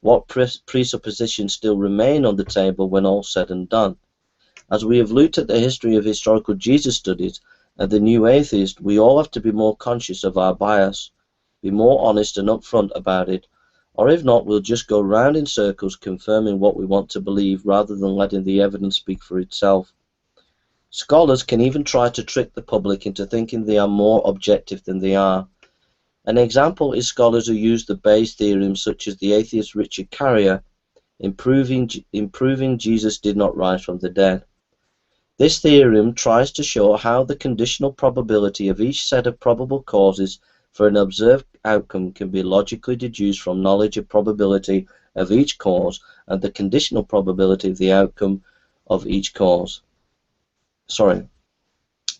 What presuppositions still remain on the table when all said and done? As we have looked at the history of historical Jesus studies and the new atheist, we all have to be more conscious of our bias, be more honest and upfront about it, or if not, we'll just go round in circles confirming what we want to believe rather than letting the evidence speak for itself. Scholars can even try to trick the public into thinking they are more objective than they are. An example is scholars who use the Bayes theorem, such as the atheist Richard Carrier, in proving Jesus did not rise from the dead. This theorem tries to show how the conditional probability of each set of probable causes for an observed outcome can be logically deduced from knowledge of probability of each cause and the conditional probability of the outcome of each cause.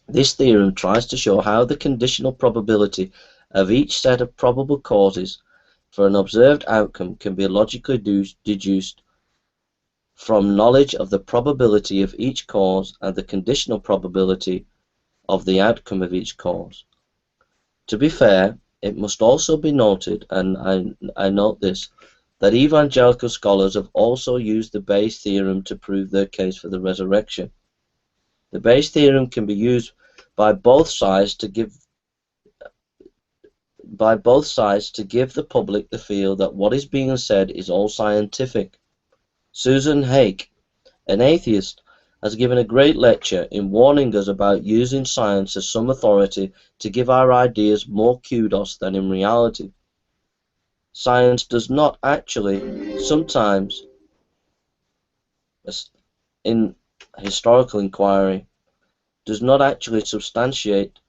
This theorem tries to show how the conditional probability of each set of probable causes for an observed outcome can be logically deduced from knowledge of the probability of each cause and the conditional probability of the outcome of each cause. To be fair, it must also be noted, and I note this, that evangelical scholars have also used the Bayes theorem to prove their case for the resurrection. The Bayes theorem can be used by both sides to give the public the feel that what is being said is all scientific. Susan Hake, an atheist, has given a great lecture in warning us about using science as some authority to give our ideas more kudos than in reality. Science does not actually, sometimes, in historical inquiry, does not actually substantiate.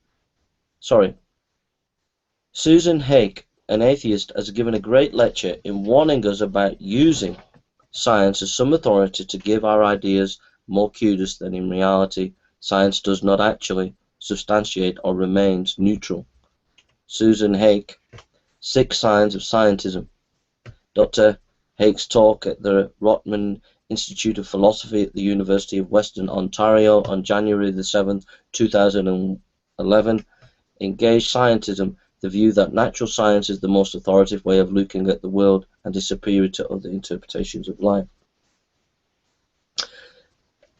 Susan Hake, an atheist, has given a great lecture in warning us about using science as some authority to give our ideas more kudos than in reality. Science does not actually substantiate or remains neutral. Susan Hake, 6 Signs of Scientism. Dr. Hake's talk at the Rotman Institute of Philosophy at the University of Western Ontario on January the 7th, 2011, engaged scientism, the view that natural science is the most authoritative way of looking at the world and is superior to other interpretations of life.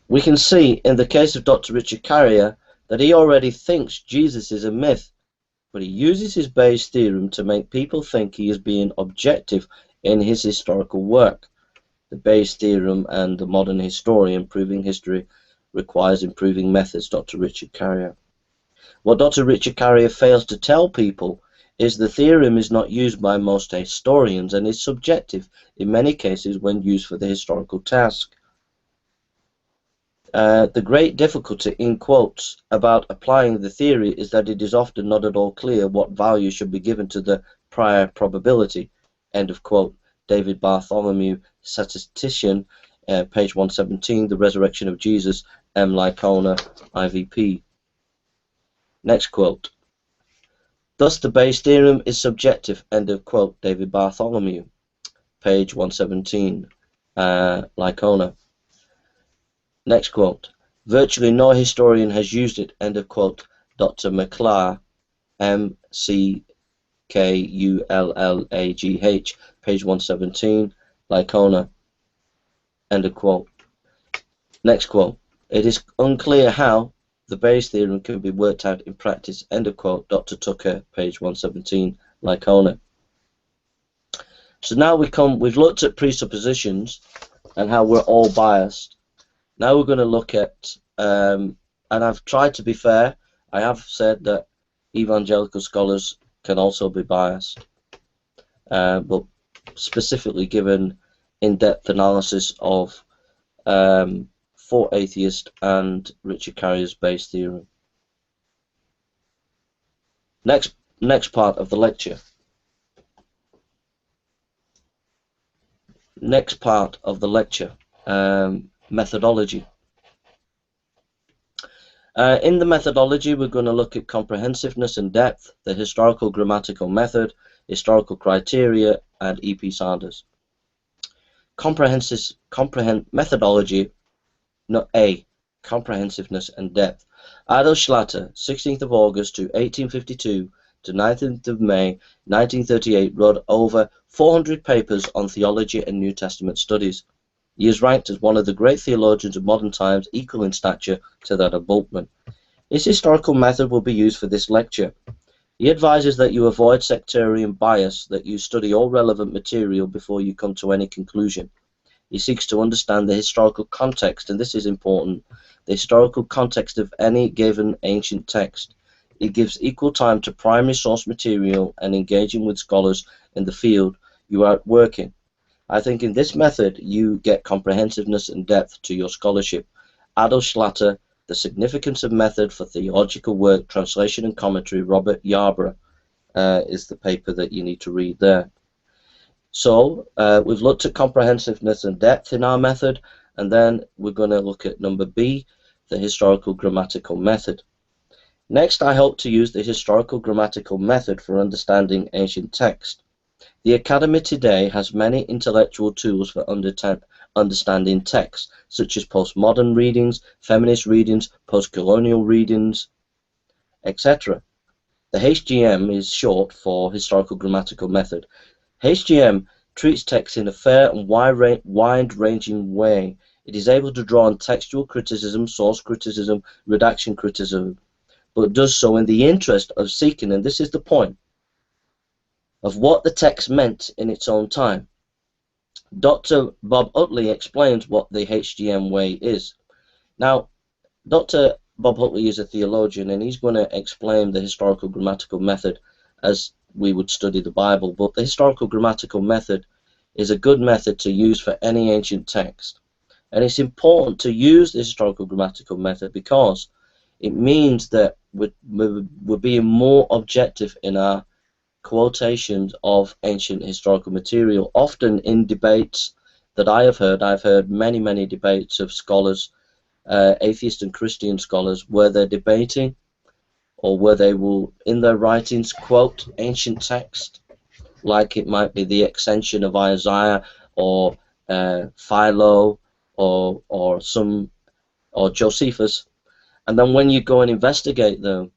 We can see in the case of Dr. Richard Carrier that he already thinks Jesus is a myth, but he uses his Bayes theorem to make people think he is being objective in his historical work. The Bayes theorem and the modern historian proving history requires improving methods, Dr. Richard Carrier. What Dr. Richard Carrier fails to tell people is the theorem is not used by most historians and is subjective in many cases when used for the historical task. The great difficulty, in quotes, about applying the theory is that it is often not at all clear what value should be given to the prior probability, end of quote. David Bartholomew, statistician, page 117, The Resurrection of Jesus, M. Licona, IVP. Next quote. Thus the Bayes theorem is subjective, end of quote, David Bartholomew, page 117, Licona. Next quote. Virtually no historian has used it, end of quote, Dr. McClurgh, M-C-K-U-L-L-A-G-H, page 117, Licona, end of quote. Next quote. It is unclear how the Bayes theorem can be worked out in practice, end of quote, Dr. Tucker, page 117, Licona. So now we've looked at presuppositions and how we're all biased. Now we're going to look at, and I've tried to be fair, I have said that evangelical scholars can also be biased, but specifically given in-depth analysis of For Atheist and Richard Carrier's Bayes theorem. Next part of the lecture. Next part of the lecture. Methodology. In the methodology, we're going to look at comprehensiveness and depth, the historical grammatical method, historical criteria, and E.P. Sanders. Methodology. No, A. Comprehensiveness and depth. Adolf Schlatter, 16th of August to 1852 to to 19th of May 1938 wrote over 400 papers on theology and New Testament studies. He is ranked as one of the great theologians of modern times, equal in stature to that of Bultmann. His historical method will be used for this lecture. He advises that you avoid sectarian bias, that you study all relevant material before you come to any conclusion. He seeks to understand the historical context, and this is important, the historical context of any given ancient text. It gives equal time to primary source material and engaging with scholars in the field you are working. I think in this method you get comprehensiveness and depth to your scholarship. Adolf Schlatter, The Significance of Method for Theological Work, Translation and Commentary, Robert Yarbrough, is the paper that you need to read there. So we've looked at comprehensiveness and depth in our method, and then we're going to look at number B, the historical grammatical method. Next, I hope to use the historical grammatical method for understanding ancient text. The Academy today has many intellectual tools for understanding text, such as postmodern readings, feminist readings, post-colonial readings, etc. The HGM is short for historical grammatical method. HGM treats text in a fair and wide-ranging way. It is able to draw on textual criticism, source criticism, redaction criticism, but does so in the interest of seeking, and this is the point, of what the text meant in its own time. Dr. Bob Utley explains what the HGM way is. Now, Dr. Bob Utley is a theologian, and he's going to explain the historical grammatical method as we would study the Bible, but the historical grammatical method is a good method to use for any ancient text. And it's important to use the historical grammatical method because it means that we're being more objective in our quotations of ancient historical material. Often in debates that I've heard many debates of scholars, atheist and Christian scholars, where they're debating or where they will in their writings quote ancient text, like it might be the Extension of Isaiah or Philo or Josephus, and then when you go and investigate them,